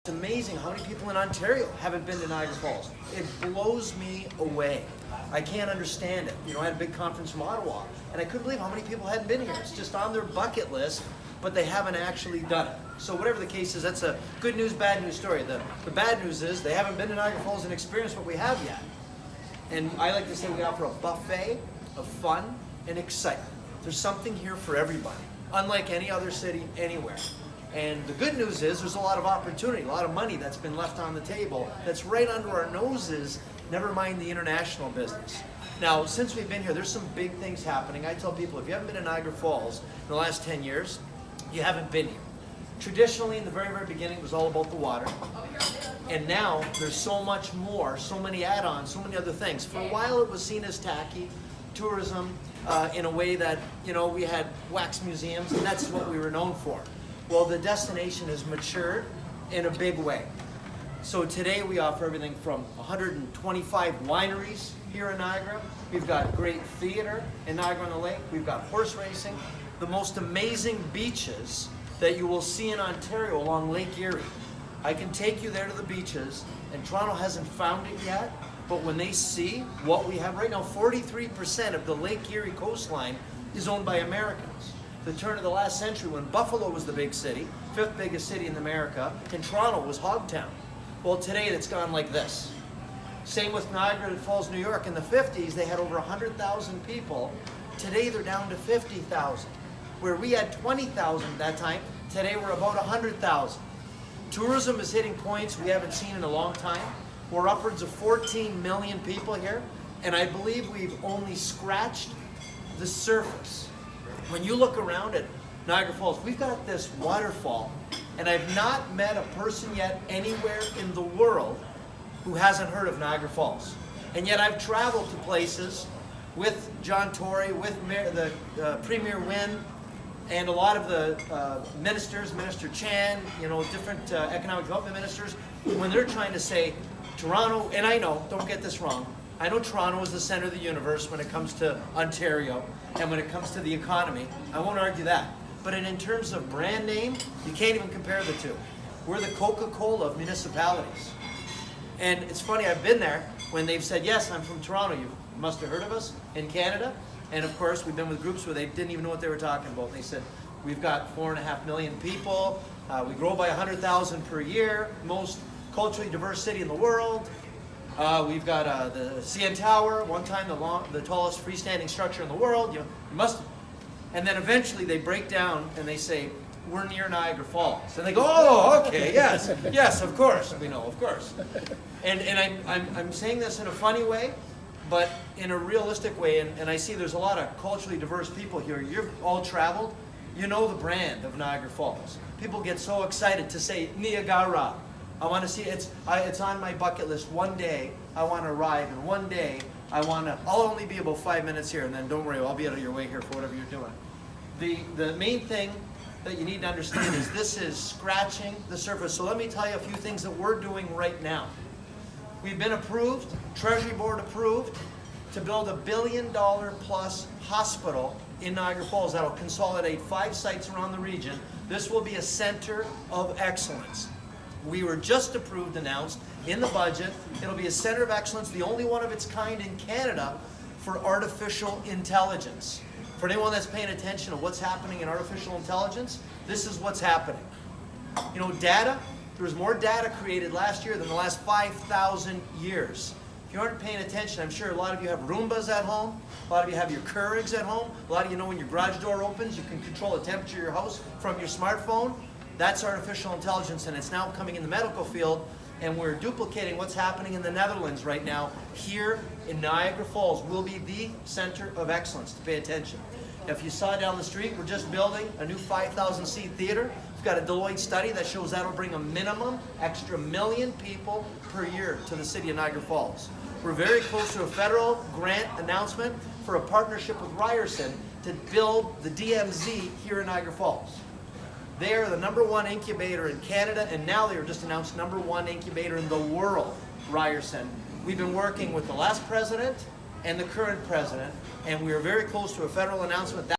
It's amazing how many people in Ontario haven't been to Niagara Falls. It blows me away. I can't understand it. You know, I had a big conference from Ottawa, and I couldn't believe how many people hadn't been here. It's just on their bucket list, but they haven't actually done it. So whatever the case is, that's a good news, bad news story. The bad news is they haven't been to Niagara Falls and experienced what we have yet. And I like to say we offer a buffet of fun and excitement. There's something here for everybody, unlike any other city anywhere. And the good news is there's a lot of opportunity, a lot of money that's been left on the table that's right under our noses, never mind the international business. Now, since we've been here, there's some big things happening. I tell people, if you haven't been to Niagara Falls in the last 10 years, you haven't been here. Traditionally, in the very, very beginning, it was all about the water. And now, there's so much more, so many add-ons, so many other things. For a while, it was seen as tacky tourism in a way that, you know, we had wax museums, and that's what we were known for. Well, the destination has matured in a big way. So today we offer everything from 125 wineries here in Niagara. We've got great theater in Niagara-on-the-Lake. We've got horse racing. The most amazing beaches that you will see in Ontario along Lake Erie. I can take you there to the beaches, and Toronto hasn't found it yet, but when they see what we have right now, 43% of the Lake Erie coastline is owned by Americans. The turn of the last century, when Buffalo was the big city, 5th biggest city in America, and Toronto was Hogtown. Well, today it's gone like this. Same with Niagara Falls, New York. In the 50s, they had over 100,000 people. Today they're down to 50,000. Where we had 20,000 at that time, today we're about 100,000. Tourism is hitting points we haven't seen in a long time. We're upwards of 14 million people here, and I believe we've only scratched the surface. When you look around at Niagara Falls, we've got this waterfall, and I've not met a person yet anywhere in the world who hasn't heard of Niagara Falls. And yet I've traveled to places with John Tory, with the Premier Wynne, and a lot of the ministers, Minister Chan, you know, different economic development ministers, when they're trying to say Toronto, and I know, don't get this wrong, I know Toronto is the center of the universe when it comes to Ontario and when it comes to the economy. I won't argue that. But in terms of brand name, you can't even compare the two. We're the Coca-Cola of municipalities. And it's funny, I've been there when they've said, yes, I'm from Toronto. You must have heard of us in Canada. And of course, we've been with groups where they didn't even know what they were talking about. They said, we've got 4.5 million people. We grow by 100,000 per year. Most culturally diverse city in the world. We've got the CN Tower, one time the tallest freestanding structure in the world. You must, and then eventually they break down and they say, we're near Niagara Falls. And they go, oh, okay, yes, yes, of course, we know, of course. And I'm saying this in a funny way, but in a realistic way, and I see there's a lot of culturally diverse people here. You've all traveled, you know the brand of Niagara Falls. People get so excited to say Niagara. I want to see it's on my bucket list. One day I want to arrive, and one day I'll only be about 5 minutes here, and then don't worry, I'll be out of your way here for whatever you're doing. The main thing that you need to understand is this is scratching the surface. So let me tell you a few things that we're doing right now. We've been approved, Treasury Board approved, to build $1 billion plus hospital in Niagara Falls that'll consolidate 5 sites around the region. This will be a center of excellence. We were just approved, announced in the budget. It'll be a center of excellence, the only one of its kind in Canada for artificial intelligence. For anyone that's paying attention to what's happening in artificial intelligence, this is what's happening. You know, data, there was more data created last year than the last 5,000 years. If you aren't paying attention, I'm sure a lot of you have Roombas at home, a lot of you have your Keurigs at home, a lot of you know when your garage door opens, you can control the temperature of your house from your smartphone. That's artificial intelligence, and it's now coming in the medical field, and we're duplicating what's happening in the Netherlands right now. Here in Niagara Falls will be the center of excellence to pay attention. If you saw down the street, we're just building a new 5,000-seat theater. We've got a Deloitte study that shows that'll bring a minimum extra 1 million people per year to the city of Niagara Falls. We're very close to a federal grant announcement for a partnership with Ryerson to build the DMZ here in Niagara Falls. They are the #1 incubator in Canada, and now they were just announced #1 incubator in the world, Ryerson. We've been working with the last president and the current president, and we are very close to a federal announcement.